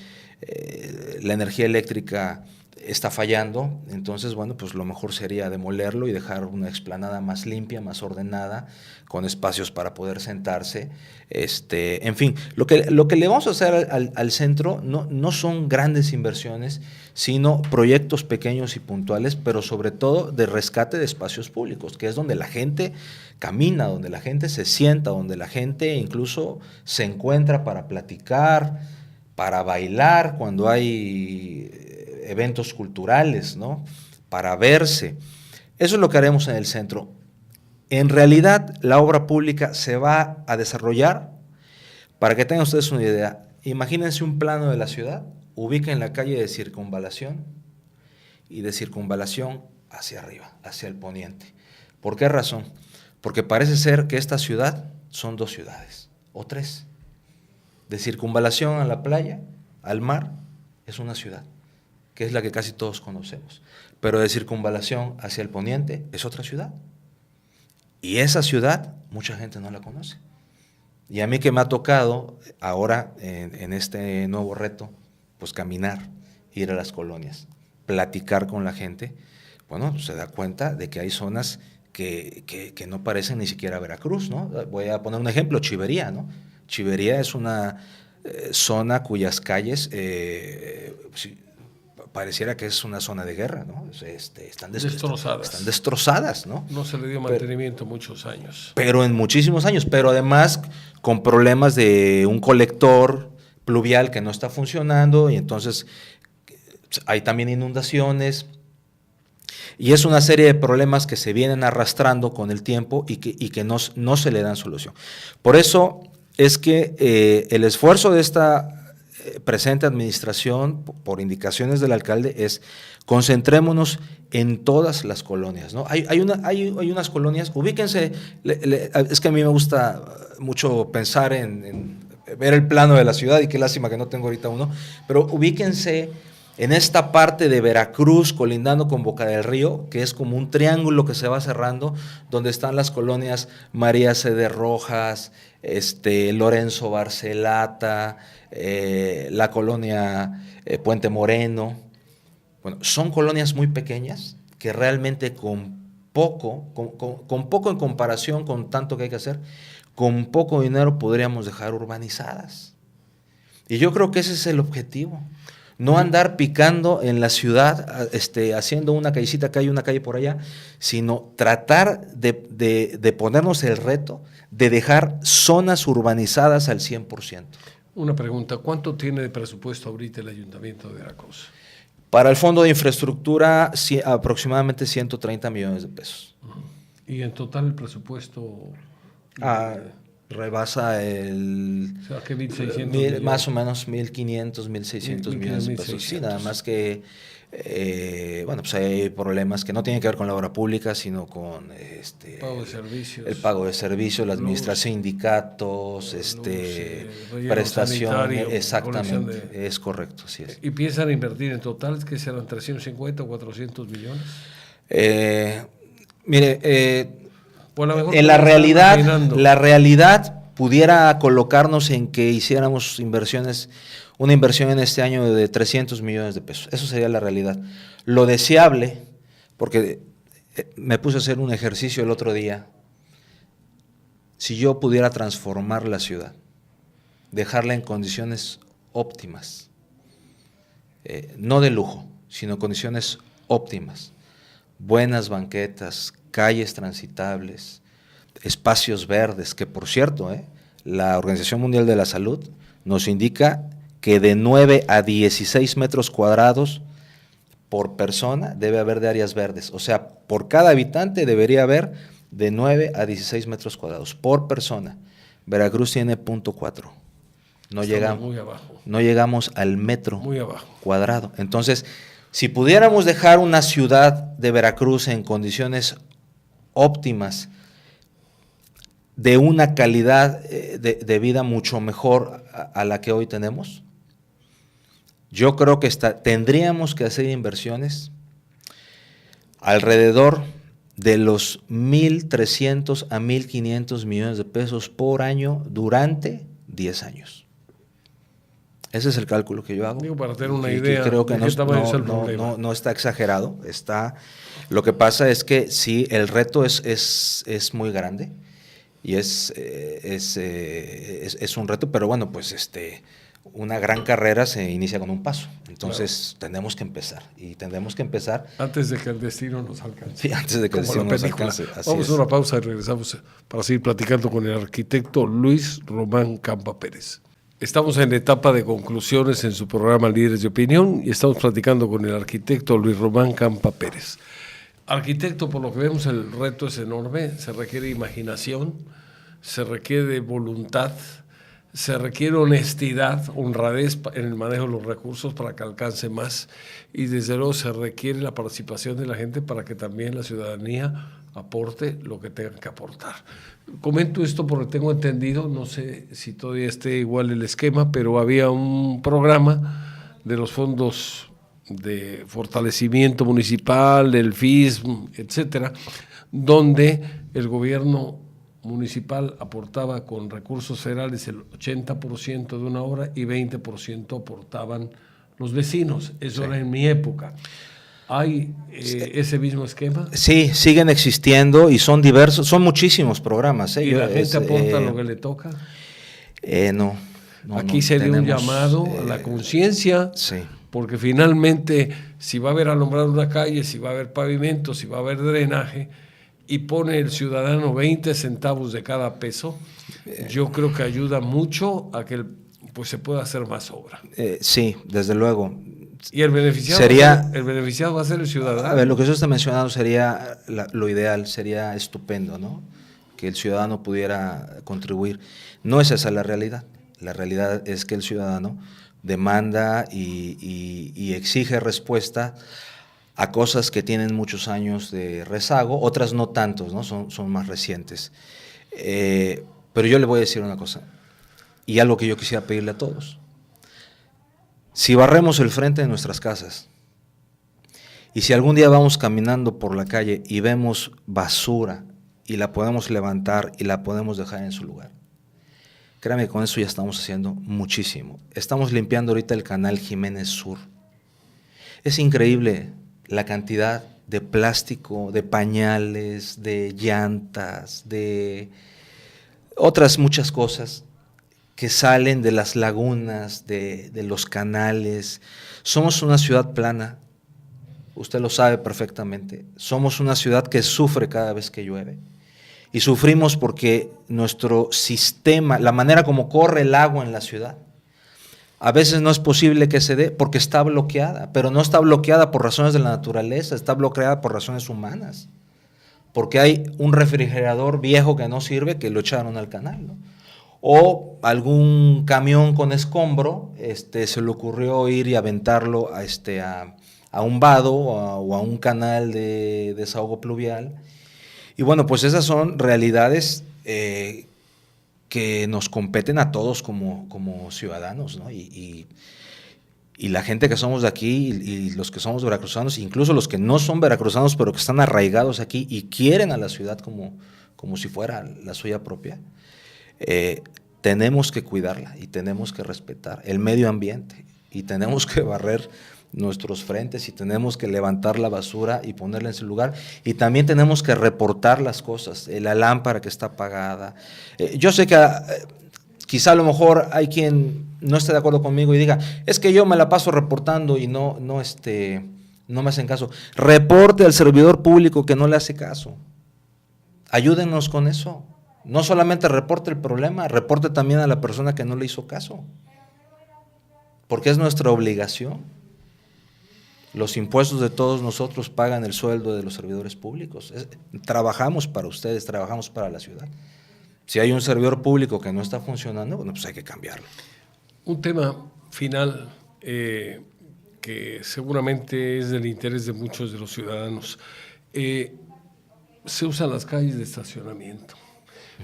la energía eléctrica está fallando. Entonces, bueno, pues lo mejor sería demolerlo y dejar una explanada más limpia, más ordenada, con espacios para poder sentarse. En fin, lo que le vamos a hacer al centro no son grandes inversiones, sino proyectos pequeños y puntuales, pero sobre todo de rescate de espacios públicos, que es donde la gente camina, donde la gente se sienta, donde la gente incluso se encuentra para platicar, para bailar cuando hay eventos culturales, ¿no? Para verse. Eso es lo que haremos en el centro. En realidad, la obra pública se va a desarrollar, para que tengan ustedes una idea, imagínense un plano de la ciudad, ubiquen la calle de Circunvalación y de Circunvalación hacia arriba, hacia el poniente. ¿Por qué razón? Porque parece ser que esta ciudad son dos ciudades, o tres. De Circunvalación a la playa, al mar, es una ciudad, que es la que casi todos conocemos. Pero de Circunvalación hacia el poniente es otra ciudad. Y esa ciudad mucha gente no la conoce. Y a mí que me ha tocado ahora en este nuevo reto, pues caminar, ir a las colonias, platicar con la gente, bueno, se da cuenta de que hay zonas que no parecen ni siquiera Veracruz, ¿no? Voy a poner un ejemplo, Chivería, ¿no? Chivería es una zona cuyas calles pareciera que es una zona de guerra, ¿no? Están destrozadas, ¿no? No se le dio mantenimiento muchos años. Pero en muchísimos años, pero además con problemas de un colector pluvial que no está funcionando y entonces hay también inundaciones. Y es una serie de problemas que se vienen arrastrando con el tiempo y que no se le dan solución. Por eso es que el esfuerzo de esta presente administración, por indicaciones del alcalde, es concentrémonos en todas las colonias, ¿no? Hay unas colonias, ubíquense, es que a mí me gusta mucho pensar en ver el plano de la ciudad, y qué lástima que no tengo ahorita uno, pero ubíquense en esta parte de Veracruz, colindando con Boca del Río, que es como un triángulo que se va cerrando, donde están las colonias María C. Rojas, Lorenzo Barcelata, la colonia Puente Moreno. Bueno, son colonias muy pequeñas que realmente con poco en comparación con tanto que hay que hacer, con poco dinero podríamos dejar urbanizadas. Y yo creo que ese es el objetivo. No andar picando en la ciudad, haciendo una callecita acá y una calle por allá, sino tratar de ponernos el reto de dejar zonas urbanizadas al 100%. Una pregunta, ¿cuánto tiene de presupuesto ahorita el Ayuntamiento de Veracruz? Para el Fondo de Infraestructura, aproximadamente 130 millones de pesos. ¿Y en total el presupuesto? Rebasa el... O sea, ¿qué 1.600 más o menos 1.500, 1.600 millones de pesos. Sí, nada más que, bueno, pues hay problemas que no tienen que ver con la obra pública, sino con pago de servicios, el pago de servicios, la administración, sindicatos, prestaciones, exactamente, es correcto, así es. ¿Y piensan invertir en total, que serán 350 o 400 millones? Mire, en la realidad pudiera colocarnos en que hiciéramos una inversión en este año de 300 millones de pesos. Eso sería la realidad. Lo deseable, porque me puse a hacer un ejercicio el otro día, si yo pudiera transformar la ciudad, dejarla en condiciones óptimas, no de lujo, sino condiciones óptimas, buenas banquetas, calles transitables, espacios verdes, que por cierto, la Organización Mundial de la Salud nos indica que de 9 a 16 metros cuadrados por persona debe haber de áreas verdes. O sea, por cada habitante debería haber de 9 a 16 metros cuadrados por persona. Veracruz tiene 0.4. No llegamos al metro cuadrado. Entonces, si pudiéramos dejar una ciudad de Veracruz en condiciones óptimas, de una calidad de vida mucho mejor a la que hoy tenemos, yo creo que tendríamos que hacer inversiones alrededor de los 1.300 a 1.500 millones de pesos por año durante 10 años. Ese es el cálculo que yo hago. Digo, para tener una idea, creo que no está exagerado. Lo que pasa es que sí, el reto es muy grande y es un reto, pero bueno, pues una gran carrera se inicia con un paso. Entonces, tenemos que empezar. Antes de que el destino nos alcance. Sí, antes de que el destino nos alcance. Vamos a una pausa y regresamos para seguir platicando con el arquitecto Luis Román Campa Pérez. Estamos en la etapa de conclusiones en su programa Líderes de Opinión y estamos platicando con el arquitecto Luis Román Campa Pérez. Arquitecto, por lo que vemos, el reto es enorme, se requiere imaginación, se requiere voluntad, se requiere honestidad, honradez en el manejo de los recursos para que alcance más y desde luego se requiere la participación de la gente para que también la ciudadanía aporte lo que tenga que aportar. Comento esto porque tengo entendido, no sé si todavía esté igual el esquema, pero había un programa de los fondos de fortalecimiento municipal, el FISM, etcétera, donde el gobierno municipal aportaba con recursos federales el 80% de una obra y 20% aportaban los vecinos. Eso era en mi época. ¿Hay ese mismo esquema? Sí, siguen existiendo y son diversos, son muchísimos programas. ¿Y la gente aporta lo que le toca? No. Aquí sería un llamado a la conciencia, porque finalmente si va a haber alumbrado una calle, si va a haber pavimento, si va a haber drenaje, y pone el ciudadano 20 centavos de cada peso, yo creo que ayuda mucho a que pues se pueda hacer más obra. Sí, desde luego. ¿Y el beneficiado, sería, el beneficiado va a ser el ciudadano? A ver, lo que usted está mencionando sería lo ideal, sería estupendo, ¿no? Que el ciudadano pudiera contribuir. No es esa la realidad. La realidad es que el ciudadano demanda y exige respuesta a cosas que tienen muchos años de rezago, otras no tantos, ¿no? Son más recientes. Pero yo le voy a decir una cosa, y algo que yo quisiera pedirle a todos. Si barremos el frente de nuestras casas, y si algún día vamos caminando por la calle y vemos basura, y la podemos levantar y la podemos dejar en su lugar, créame que con eso ya estamos haciendo muchísimo. Estamos limpiando ahorita el canal Jiménez Sur. Es increíble la cantidad de plástico, de pañales, de llantas, de otras muchas cosas que salen de las lagunas, de los canales. Somos una ciudad plana, usted lo sabe perfectamente. Somos una ciudad que sufre cada vez que llueve. Y sufrimos porque nuestro sistema, la manera como corre el agua en la ciudad, a veces no es posible que se dé porque está bloqueada, pero no está bloqueada por razones de la naturaleza, está bloqueada por razones humanas. Porque hay un refrigerador viejo que no sirve, que lo echaron al canal, ¿no? O algún camión con escombro, se le ocurrió ir y aventarlo a un vado o a un canal de desahogo pluvial. Y bueno, pues esas son realidades que nos competen a todos como ciudadanos, ¿no? Y la gente que somos de aquí y los que somos veracruzanos, incluso los que no son veracruzanos pero que están arraigados aquí y quieren a la ciudad como si fuera la suya propia, tenemos que cuidarla y tenemos que respetar el medio ambiente y tenemos que barrer nuestros frentes y tenemos que levantar la basura y ponerla en su lugar y también tenemos que reportar las cosas, la lámpara que está apagada. Yo sé que quizá a lo mejor hay quien no esté de acuerdo conmigo y diga, es que yo me la paso reportando y no me hacen caso. Reporte al servidor público que no le hace caso. Ayúdenos con eso. No solamente reporte el problema, reporte también a la persona que no le hizo caso. Porque es nuestra obligación. Los impuestos de todos nosotros pagan el sueldo de los servidores públicos. Trabajamos para ustedes, trabajamos para la ciudad. Si hay un servidor público que no está funcionando, bueno, pues hay que cambiarlo. Un tema final que seguramente es del interés de muchos de los ciudadanos. Se usan las calles de estacionamiento.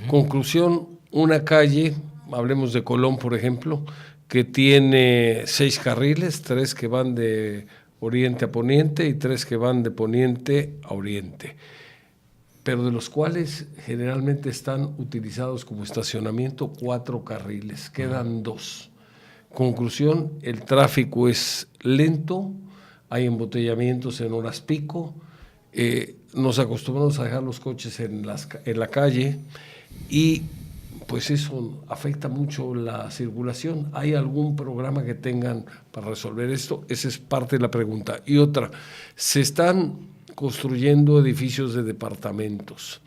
Conclusión, una calle, hablemos de Colón, por ejemplo, que tiene 6 carriles, 3 que van de oriente a poniente y 3 que van de poniente a oriente, pero de los cuales generalmente están utilizados como estacionamiento 4 carriles, quedan 2. Conclusión, el tráfico es lento, hay embotellamientos en horas pico, nos acostumbramos a dejar los coches en la calle y pues eso afecta mucho la circulación. ¿Hay algún programa que tengan para resolver esto? Esa es parte de la pregunta. Y otra, se están construyendo edificios de departamentos.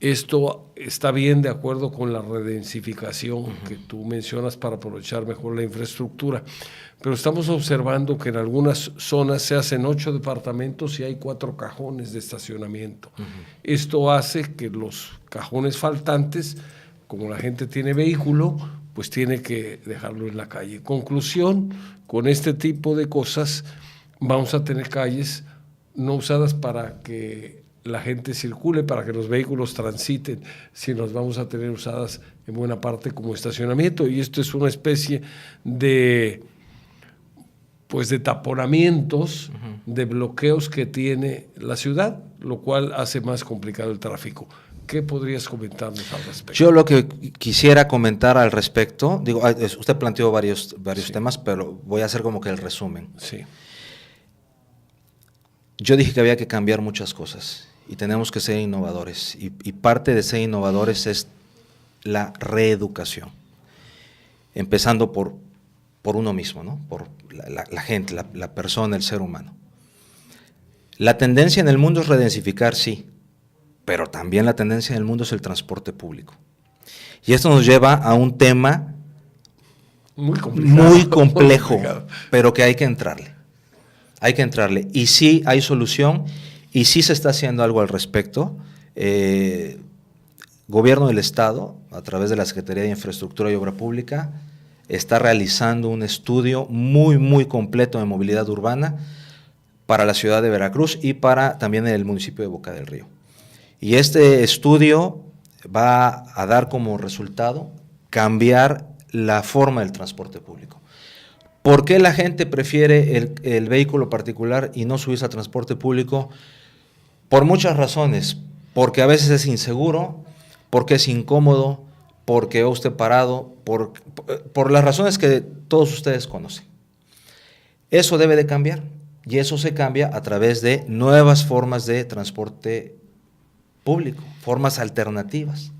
Esto está bien de acuerdo con la redensificación que tú mencionas para aprovechar mejor la infraestructura, pero estamos observando que en algunas zonas se hacen 8 departamentos y hay 4 cajones de estacionamiento. Esto hace que los cajones faltantes, como la gente tiene vehículo, pues tiene que dejarlo en la calle. Conclusión, con este tipo de cosas vamos a tener calles no usadas para que la gente circule, para que los vehículos transiten, sino las vamos a tener usadas en buena parte como estacionamiento. Y esto es una especie de taponamientos, de bloqueos que tiene la ciudad, lo cual hace más complicado el tráfico. ¿Qué podrías comentarnos al respecto? Yo lo que quisiera comentar al respecto, digo, usted planteó varios sí. temas, pero voy a hacer como que el resumen. Sí. Yo dije que había que cambiar muchas cosas y tenemos que ser innovadores. Y parte de ser innovadores es la reeducación, empezando por uno mismo, ¿no? Por la gente, la persona, el ser humano. La tendencia en el mundo es redensificar, sí, pero también la tendencia en el mundo es el transporte público. Y esto nos lleva a un tema muy complejo, pero que hay que entrarle. hay que entrarle. Y sí hay solución y sí se está haciendo algo al respecto. Gobierno del Estado, a través de la Secretaría de Infraestructura y Obra Pública, está realizando un estudio muy completo de movilidad urbana para la ciudad de Veracruz y para también el municipio de Boca del Río. Y este estudio va a dar como resultado cambiar la forma del transporte público. ¿Por qué la gente prefiere el vehículo particular y no subirse al transporte público? Por muchas razones, porque a veces es inseguro, porque es incómodo, porque va usted parado, por las razones que todos ustedes conocen. Eso debe de cambiar, y eso se cambia a través de nuevas formas de transporte público, formas alternativas,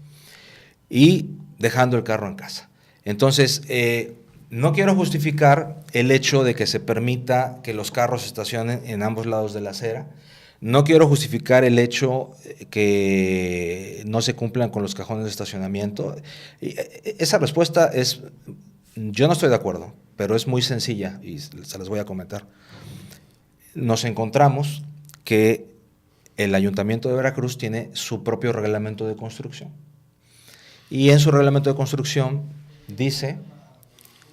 y dejando el carro en casa. Entonces, no quiero justificar el hecho de que se permita que los carros estacionen en ambos lados de la acera. No quiero justificar el hecho que no se cumplan con los cajones de estacionamiento. Esa respuesta es, yo no estoy de acuerdo, pero es muy sencilla y se las voy a comentar. Nos encontramos que el Ayuntamiento de Veracruz tiene su propio reglamento de construcción. Y en su reglamento de construcción dice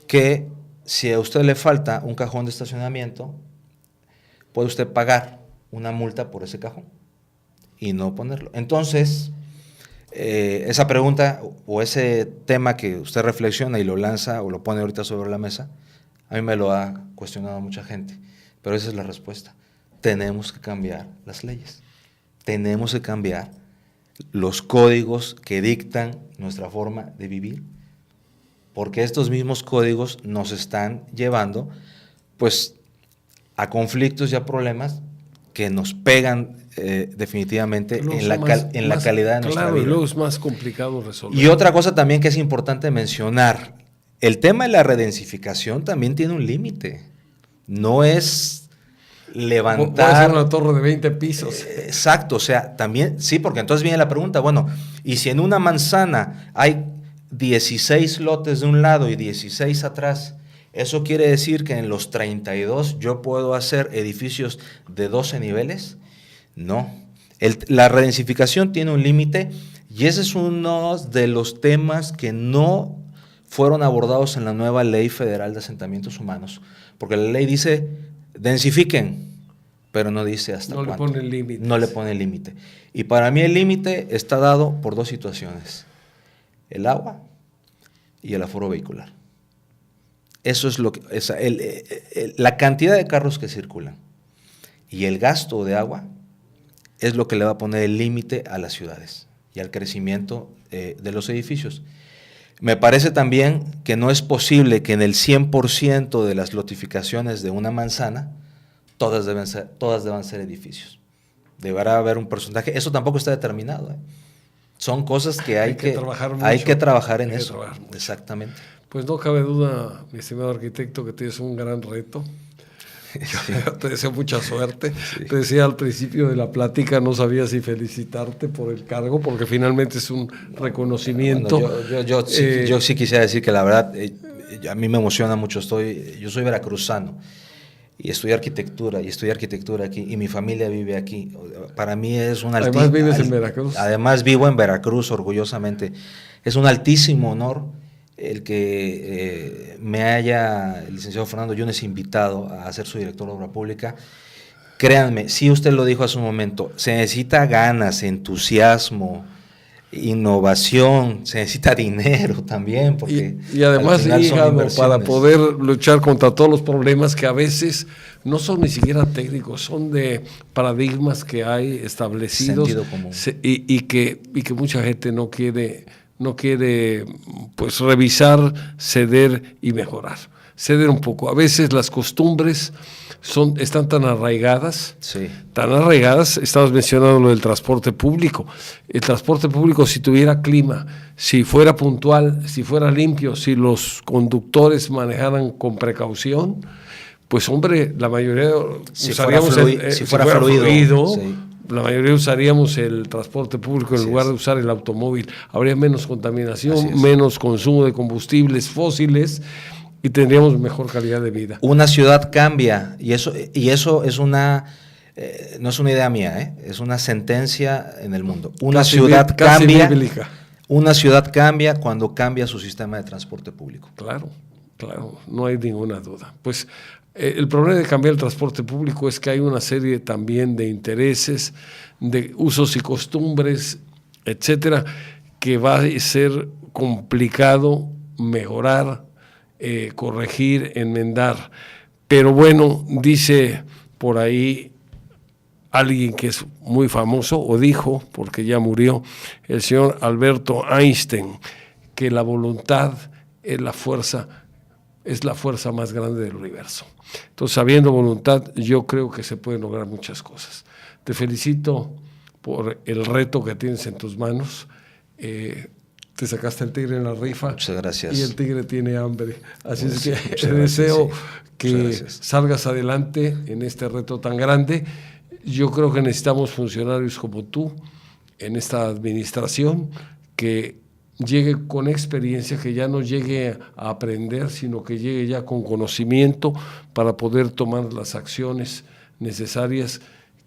que si a usted le falta un cajón de estacionamiento, puede usted pagar una multa por ese cajón y no ponerlo. Entonces, esa pregunta o ese tema que usted reflexiona y lo lanza o lo pone ahorita sobre la mesa, a mí me lo ha cuestionado mucha gente, pero esa es la respuesta. Tenemos que cambiar las leyes, tenemos que cambiar los códigos que dictan nuestra forma de vivir, porque estos mismos códigos nos están llevando pues a conflictos y a problemas que nos pegan definitivamente en la calidad de nuestra vida. Y luego es más complicado resolver. Y otra cosa también que es importante mencionar, el tema de la redensificación también tiene un límite. No es levantar... Puede ser una torre de 20 pisos. Exacto, o sea, también, sí, porque entonces viene la pregunta, bueno, y si en una manzana hay 16 lotes de un lado y 16 atrás, ¿eso quiere decir que en los 32 yo puedo hacer edificios de 12 niveles? No. La redensificación tiene un límite y ese es uno de los temas que no fueron abordados en la nueva Ley Federal de Asentamientos Humanos, porque la ley dice densifiquen, pero no dice hasta cuánto. No le pone límite. No le pone límite. Y para mí el límite está dado por dos situaciones: el agua y el aforo vehicular. Eso es lo que, la cantidad de carros que circulan y el gasto de agua es lo que le va a poner el límite a las ciudades y al crecimiento de los edificios. Me parece también que no es posible que en el 100% de las lotificaciones de una manzana todas deban ser edificios. Deberá haber un porcentaje, eso tampoco está determinado. Son cosas que hay que trabajar en eso. Exactamente. Pues no cabe duda, mi estimado arquitecto, que tienes un gran reto. Yo te deseo mucha suerte. Sí. Te decía al principio de la plática, no sabía si felicitarte por el cargo, porque finalmente es un reconocimiento. Bueno, yo sí quisiera decir que la verdad, a mí me emociona mucho. Yo soy veracruzano y estudié arquitectura aquí, y mi familia vive aquí. Para mí es un altísimo... Además vives en Veracruz. Además vivo en Veracruz, orgullosamente. Es un altísimo honor el que me haya el licenciado Fernando Yunes invitado a ser su director de obra pública. Créanme, sí, usted lo dijo hace un momento, se necesita ganas, entusiasmo, innovación, se necesita dinero también, porque y además hígado para poder luchar contra todos los problemas que a veces no son ni siquiera técnicos, son de paradigmas que hay establecidos. Sentido común. Y que mucha gente no quiere pues revisar, ceder y mejorar. Ceder un poco. A veces las costumbres están tan arraigadas, estabas mencionando lo del transporte público. El transporte público, si tuviera clima, si fuera puntual, si fuera limpio, si los conductores manejaran con precaución, pues hombre, la mayoría usaríamos si fuera fluido, sí. La mayoría usaríamos el transporte público en lugar de usar el automóvil. Habría menos contaminación, menos consumo de combustibles fósiles y tendríamos mejor calidad de vida. Una ciudad cambia, y eso es una, no es una idea mía, es una sentencia en el mundo. Una ciudad cambia cuando cambia su sistema de transporte público. Claro, no hay ninguna duda. Pues el problema de cambiar el transporte público es que hay una serie también de intereses, de usos y costumbres, etcétera, que va a ser complicado mejorar, corregir, enmendar. Pero bueno, dice por ahí alguien que es muy famoso, o dijo, porque ya murió, el señor Alberto Einstein, que la voluntad es la fuerza más grande del universo. Entonces, habiendo voluntad, yo creo que se pueden lograr muchas cosas. Te felicito por el reto que tienes en tus manos. Te sacaste el tigre en la rifa. Muchas gracias. Y el tigre tiene hambre. Así es que te deseo que salgas adelante en este reto tan grande. Yo creo que necesitamos funcionarios como tú en esta administración, que llegue con experiencia, que ya no llegue a aprender, sino que llegue ya con conocimiento para poder tomar las acciones necesarias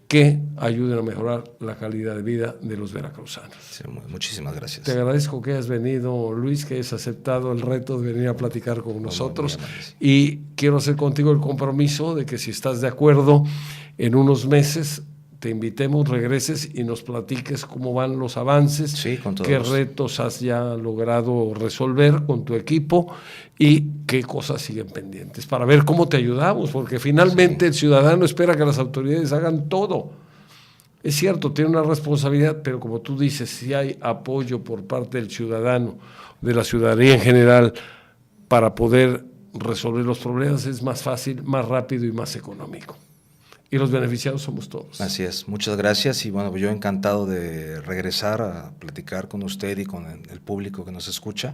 que ayuden a mejorar la calidad de vida de los veracruzanos. Sí, muchísimas gracias. Te agradezco que hayas venido, Luis, que hayas aceptado el reto de venir a platicar con nosotros. Y quiero hacer contigo el compromiso de que si estás de acuerdo, en unos meses te invitemos, regreses y nos platiques cómo van los avances, qué retos has ya logrado resolver con tu equipo y qué cosas siguen pendientes, para ver cómo te ayudamos, porque finalmente el ciudadano espera que las autoridades hagan todo. Es cierto, tiene una responsabilidad, pero como tú dices, si hay apoyo por parte del ciudadano, de la ciudadanía en general, para poder resolver los problemas, es más fácil, más rápido y más económico. Y los beneficiados somos todos. Así es, muchas gracias, y bueno, yo encantado de regresar a platicar con usted y con el público que nos escucha.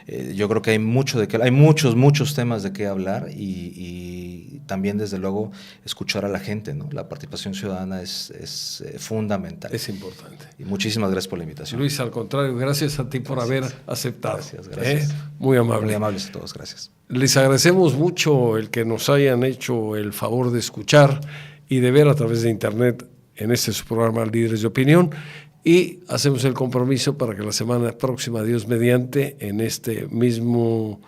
Yo creo que hay muchos temas de qué hablar, y también desde luego escuchar a la gente, ¿no? La participación ciudadana es fundamental. Es importante. Y muchísimas gracias por la invitación. Luis, al contrario, gracias a ti por haber aceptado. Gracias. Muy amable. Muy amables a todos, gracias. Les agradecemos mucho el que nos hayan hecho el favor de escuchar y de ver a través de internet en este su programa Líderes de Opinión, y hacemos el compromiso para que la semana próxima, Dios mediante, en este mismo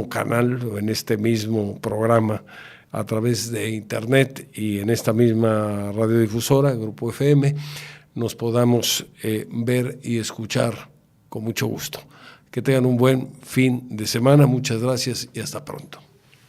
canal o en este mismo programa a través de internet y en esta misma radiodifusora, Grupo FM, nos podamos ver y escuchar con mucho gusto. Que tengan un buen fin de semana. Muchas gracias y hasta pronto.